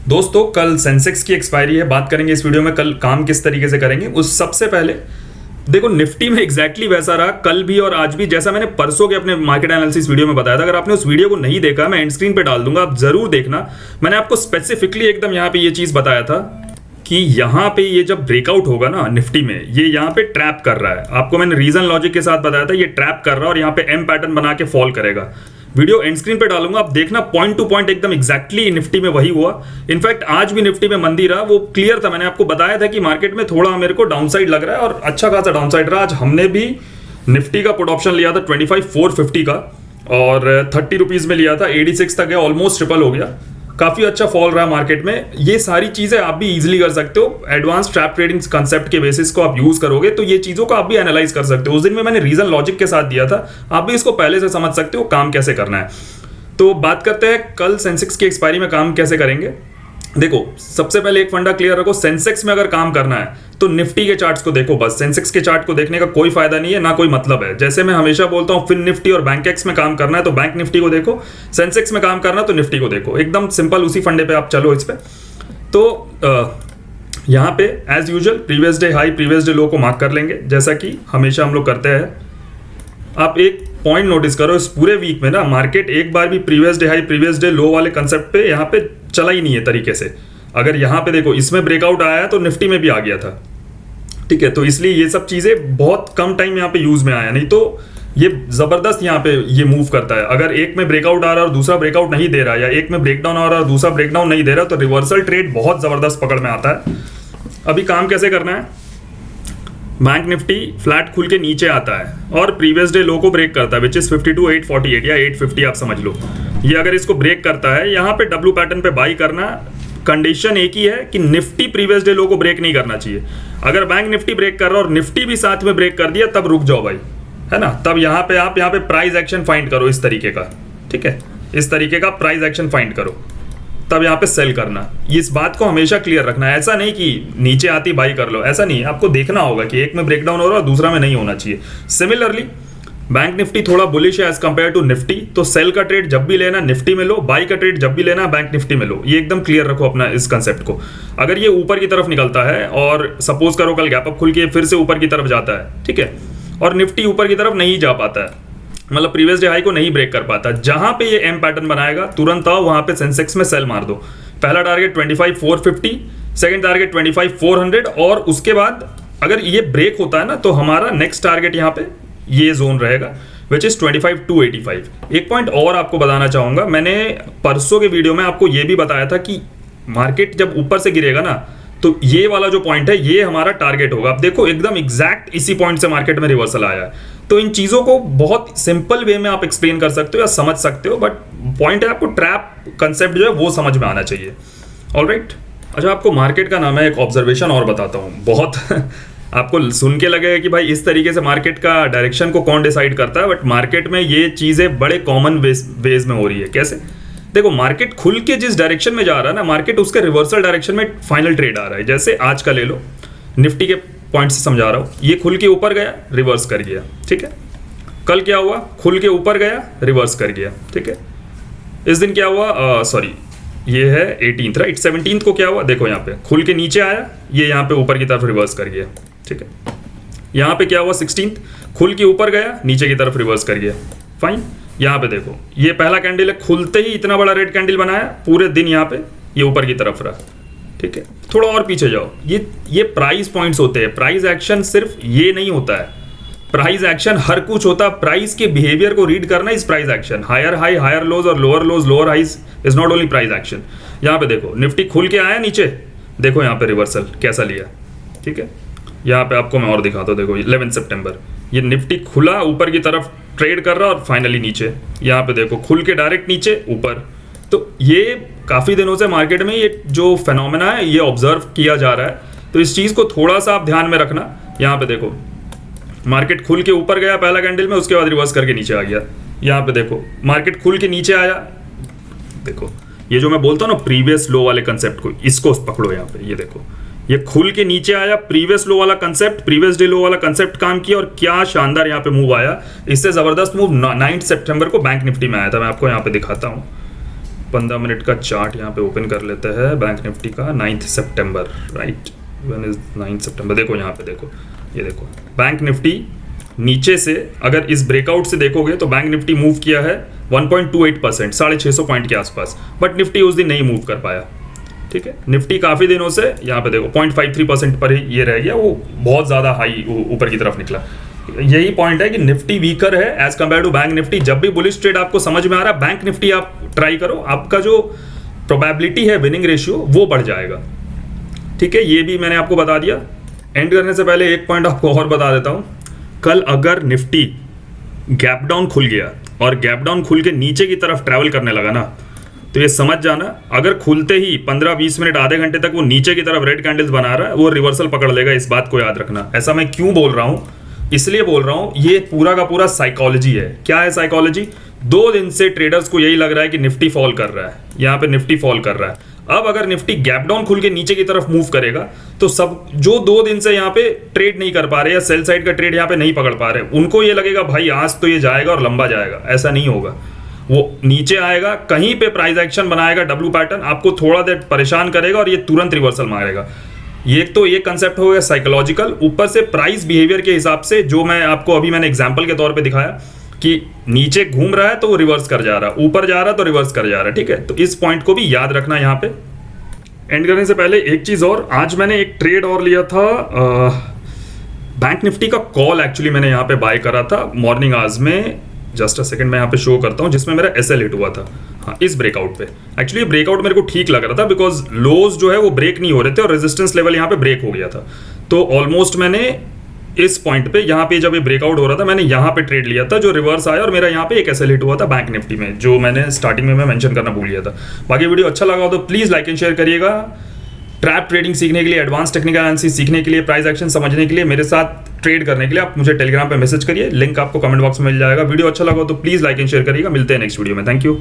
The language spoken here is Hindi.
दोस्तों कल सेंसेक्स की एक्सपायरी है। बात करेंगे इस वीडियो में कल काम किस तरीके से करेंगे। उस सबसे पहले देखो निफ्टी में एग्जैक्टली वैसा रहा कल भी और आज भी, जैसा मैंने परसों के अपने मार्केट एनालिसिस वीडियो में बताया था। अगर आपने उस वीडियो को नहीं देखा, मैं एंड स्क्रीन पे डाल दूंगा, आप जरूर देखना। मैंने आपको स्पेसिफिकली एकदम यहाँ पे ये चीज बताया था कि यहाँ पे ये जब ब्रेकआउट होगा ना निफ्टी में, ये यहाँ पे ट्रैप कर रहा है। आपको मैंने रीजन लॉजिक के साथ बताया था ये ट्रैप कर रहा है और यहाँ पे एम पैटर्न बना के फॉल करेगा। वीडियो एंड स्क्रीन पे डालूंगा, आप देखना पॉइंट टू पॉइंट एकदम एग्जैक्टली निफ्टी में वही हुआ। इनफैक्ट आज भी निफ्टी में मंदी रहा, वो क्लियर था। मैंने आपको बताया था कि मार्केट में थोड़ा मेरे को डाउनसाइड लग रहा है और अच्छा खासा डाउनसाइड रहा। आज हमने भी निफ्टी का पुट ऑप्शन लिया था 25,450 का और 30 रुपीज में लिया था, 86 तक गया, ऑलमोस्ट ट्रिपल हो गया। काफी अच्छा फॉल रहा मार्केट में। ये सारी चीजें आप भी इजीली कर सकते हो। एडवांस ट्रैप ट्रेडिंग कंसेप्ट के बेसिस को आप यूज करोगे तो ये चीजों को आप भी एनालाइज कर सकते हो। उस दिन में मैंने रीजन लॉजिक के साथ दिया था, आप भी इसको पहले से समझ सकते हो काम कैसे करना है। तो बात करते हैं कल सेंसेक्स की एक्सपायरी में काम कैसे करेंगे। देखो सबसे पहले एक फंडा क्लियर रखो, सेंसेक्स में अगर काम करना है तो निफ्टी के चार्ट्स को देखो बस। सेंसेक्स के चार्ट को देखने का कोई फायदा नहीं है, ना कोई मतलब है। जैसे मैं हमेशा बोलता हूं फिन निफ्टी और बैंक एक्स में काम करना है तो बैंक निफ्टी को देखो, सेंसेक्स में काम करना है तो निफ्टी को देखो। एकदम सिंपल, उसी फंडे पे आप चलो इस पे। तो यहाँ पे as usual previous day high previous day low को मार्क कर लेंगे, जैसा कि हमेशा हम लोग करते हैं। आप एक पॉइंट नोटिस करो, इस पूरे वीक में ना मार्केट एक बार भी previous day high previous day लो वाले कंसेप्ट पे यहाँ पे चला ही नहीं है तरीके से। अगर यहाँ पे देखो इसमें ब्रेकआउट आया है तो निफ्टी में भी आ गया था, ठीक है। तो इसलिए ये सब चीजें बहुत कम टाइम यहाँ पे यूज में आया, नहीं तो ये जबरदस्त यहाँ पे ये मूव करता है। अगर एक में ब्रेकआउट आ रहा है और दूसरा ब्रेकआउट नहीं दे रहा है, या एक में ब्रेकडाउन आ रहा है और दूसरा ब्रेकडाउन नहीं दे रहा, तो रिवर्सल ट्रेड बहुत जबरदस्त पकड़ में आता है। अभी काम कैसे करना है, बैंक निफ्टी फ्लैट खुल के नीचे आता है और प्रीवियस डे लो को ब्रेक करता है, विच इज 52,848 या 850 आप समझ लो। ये अगर इसको ब्रेक करता है, यहाँ पे डब्ल्यू पैटर्न पे बाई करना। कंडीशन एक ही है कि निफ्टी प्रीवियस डे लो को ब्रेक नहीं करना चाहिए। अगर बैंक निफ्टी ब्रेक कर रहा है और निफ्टी भी साथ में ब्रेक कर दिया तब रुक जाओ भाई, है ना। तब यहाँ पे आप यहाँ पे प्राइस एक्शन फाइंड करो इस तरीके का, ठीक है। इस तरीके का प्राइस एक्शन फाइंड करो, तब यहाँ पे सेल करना। इस बात को हमेशा क्लियर रखना है। ऐसा नहीं कि नीचे आती बाई कर लो, ऐसा नहीं। आपको देखना होगा कि एक में ब्रेकडाउन हो रहा है और दूसरा में नहीं होना चाहिए। सिमिलरली बैंक निफ्टी थोड़ा बुलिश है एज कंपेयर टू निफ्टी, तो सेल का ट्रेड जब भी लेना निफ्टी में लो, बाई का ट्रेड जब भी लेना बैंक निफ्टी में लो। ये एकदम क्लियर रखो अपना इस कंसेप्ट को। अगर ये ऊपर की तरफ निकलता है और सपोज करो कल गैप अप खुल के फिर से ऊपर की तरफ जाता है, ठीक है, और निफ्टी ऊपर की तरफ नहीं जा पाता है, मतलब प्रीवियस डे हाई को नहीं ब्रेक कर पाता, जहां पे ये एम पैटर्न बनाएगा तुरंत आओ वहां पे सेंसेक्स में सेल मार दो। पहला टारगेट 25,450, सेकंड टारगेट 25,400 और उसके बाद अगर ये ब्रेक होता है ना तो हमारा नेक्स्ट टारगेट यहाँ पे ये जोन रहेगा, विच इज 25,285। एक पॉइंट और आपको बताना चाहूंगा, मैंने परसों के वीडियो में आपको ये भी बताया था कि मार्केट जब ऊपर से गिरेगा ना तो ये वाला जो पॉइंट है ये हमारा टारगेट होगा। अब देखो एकदम एग्जैक्ट इसी पॉइंट से मार्केट में रिवर्सल आया है। तो इन चीज़ों को बहुत सिंपल वे में आप एक्सप्लेन कर सकते हो या समझ सकते हो, बट पॉइंट है आपको ट्रैप कंसेप्ट जो है वो समझ में आना चाहिए। ऑलराइट, अच्छा आपको मार्केट का नाम है एक ऑब्जर्वेशन और बताता हूँ। बहुत आपको सुन के लगेगा कि भाई इस तरीके से मार्केट का डायरेक्शन को कौन डिसाइड करता है, बट मार्केट में ये चीज़ें बड़े कॉमन वेज में हो रही है। कैसे, देखो मार्केट खुल के जिस डायरेक्शन में जा रहा है ना, मार्केट उसके रिवर्सल डायरेक्शन में फाइनल ट्रेड आ रहा है। जैसे आज का ले लो, निफ्टी के पॉइंट से समझा रहा हूँ, ये खुल के ऊपर गया रिवर्स कर गया, ठीक है। कल क्या हुआ, खुल के ऊपर गया रिवर्स कर गया, ठीक है। इस दिन क्या हुआ, सॉरी ये है 18th राइट, 17th को क्या हुआ, देखो यहाँ पे खुल के नीचे आया, ये यहाँ पे ऊपर की तरफ रिवर्स कर गया, ठीक है। यहाँ पे क्या हुआ 16th, खुल के ऊपर गया नीचे की तरफ रिवर्स कर गया, फाइन। यहाँ पे देखो ये पहला कैंडल है, खुलते ही इतना बड़ा रेड कैंडल बनाया, पूरे दिन यहाँ पे ये ऊपर की तरफ रहा, ठीक है। थोड़ा और पीछे जाओ, ये प्राइस पॉइंट्स होते हैं। प्राइस एक्शन सिर्फ ये नहीं होता है, प्राइस एक्शन हर कुछ होता है। प्राइस के बिहेवियर को रीड करना is price action. Higher high higher lows और lower lows lower highs is not only price action. यहाँ पे देखो निफ्टी खुल के आया नीचे, देखो यहाँ पे रिवर्सल कैसा लिया, ठीक है। यहाँ पे आपको मैं और दिखाता हूँ, देखो 11 सितंबर ये निफ्टी खुला ऊपर की तरफ ट्रेड कर रहा और फाइनली नीचे, यहाँ पे देखो खुल के डायरेक्ट नीचे ऊपर। तो ये काफ़ी दिनों से मार्केट में ये जो फेनोमेना है ये ऑब्जर्व किया जा रहा है, तो इस चीज़ को थोड़ा सा आप ध्यान में रखना। यहाँ पे देखो मार्केट खुल के ऊपर गया पहला कैंडल में, उसके बाद रिवर्स करके नीचे आ गया। यहाँ पे देखो मार्केट खुल के नीचे आया, देखो ये जो मैं बोलता हूँ ना प्रीवियस लो वाले कंसेप्ट को, इसको पकड़ो। यहाँ पे ये देखो ये खुल के नीचे आया, प्रीवियस लो वाला कंसेप्ट, प्रीवियस डे लो वाला कंसेप्ट काम किया और क्या शानदार यहाँ पे मूव आया। इससे जबरदस्त मूव 9 सितंबर को बैंक निफ्टी में आया था, मैं आपको यहाँ पे दिखाता हूँ। 15 मिनट का चार्ट यहाँ पे ओपन कर लेते हैं बैंक निफ्टी का 9 सितंबर, राइट, वन इज 9 सितंबर। देखो यहाँ पे देखो, ये देखो बैंक निफ्टी नीचे से अगर इस ब्रेकआउट से देखोगे तो बैंक निफ्टी मूव किया है 1.28%, 650 पॉइंट के आसपास, बट निफ्टी उस दिन नहीं मूव कर पाया। ठीक है, निफ्टी काफ़ी दिनों से यहाँ पे देखो 0.53% पर ही ये रह गया, वो बहुत ज़्यादा हाई ऊपर की तरफ निकला। यही पॉइंट है कि निफ्टी वीकर है as compare to bank Nifty. जब भी बुलिश ट्रेड आपको समझ में आ रहा है, बैंक निफ्टी आप ट्राई करो, आपका जो प्रोबेबिलिटी है विनिंग रेशियो वो बढ़ जाएगा। ठीक है, ये भी मैंने आपको बता दिया। एंड करने से पहले एक पॉइंट आपको और बता देता हूँ, कल अगर निफ्टी गैप डाउन खुल गया और गैप डाउन खुल के नीचे की तरफ ट्रैवल करने लगा ना, तो ये समझ जाना अगर खुलते ही 15-20 मिनट आधे घंटे तक वो नीचे की तरफ रेड कैंडल्स बना रहा है, वो रिवर्सल पकड़ लेगा। इस बात को याद रखना। ऐसा मैं क्यों बोल रहा हूँ, इसलिए बोल रहा हूँ, ये पूरा का पूरा साइकोलॉजी है। क्या है साइकोलॉजी? 2 दिन से ट्रेडर्स को यही लग रहा है कि निफ्टी फॉल कर रहा है, यहाँ पे निफ्टी फॉल कर रहा है। अब अगर निफ्टी गैप डाउन खुल के नीचे की तरफ मूव करेगा तो सब जो 2 दिन से यहाँ पे ट्रेड नहीं कर पा रहे या सेल साइड का ट्रेड यहाँ पे नहीं पकड़ पा रहे, उनको ये लगेगा भाई आज तो ये जाएगा और लंबा जाएगा। ऐसा नहीं होगा, वो नीचे आएगा, कहीं पे प्राइस एक्शन बनाएगा, डब्ल्यू पैटर्न आपको थोड़ा देर परेशान करेगा और ये तुरंत रिवर्सल मारेगा। ये तो ये कंसेप्ट हो गया साइकोलॉजिकल। ऊपर से प्राइस बिहेवियर के हिसाब से, जो मैं आपको अभी मैंने एग्जांपल के तौर पे दिखाया कि नीचे घूम रहा है तो वो रिवर्स कर जा रहा है, ऊपर जा रहा है तो रिवर्स कर जा रहा है। ठीक है, तो इस पॉइंट को भी याद रखना। यहाँ पे एंड करने से पहले एक चीज़ और, आज मैंने एक ट्रेड और लिया था बैंक निफ्टी का कॉल। एक्चुअली मैंने यहाँ पे बाय करा था मॉर्निंग आवर्स में, जस्ट अ सेकंड मैं यहाँ पे शो करता हूँ, जिसमें मेरा SL हिट हुआ था। हाँ, इस ब्रेकआउट पे एक्चुअली ब्रेकआउट मेरे को ठीक लग रहा था, बिकॉज लोज जो है वो ब्रेक नहीं हो रहे थे और रेजिस्टेंस लेवल यहाँ पे ब्रेक हो गया था। तो ऑलमोस्ट मैंने इस पॉइंट पे, यहाँ पे जब ये ब्रेकआउट हो रहा था, मैंने यहाँ पे ट्रेड लिया था जो रिवर्स आया और मेरा यहाँ पे एक SL हिट हुआ था बैंक निफ्टी में, जो मैंने स्टार्टिंग में मैं मेंशन करना भूल गया था। बाकी वीडियो अच्छा लगा हो तो प्लीज़ लाइक एंड शेयर करिएगा। ट्रैप ट्रेडिंग सीखने के लिए, एडवांस टेक्निकल एनालिसिस सीखने के लिए, प्राइस एक्शन समझने के लिए, मेरे साथ ट्रेड करने के लिए आप मुझे टेलीग्राम पे मैसेज करिए, लिंक आपको कमेंट बॉक्स में मिल जाएगा। वीडियो अच्छा लगा हो तो प्लीज़ लाइक एंड शेयर करिएगा। मिलते हैं नेक्स्ट वीडियो में। Thank you.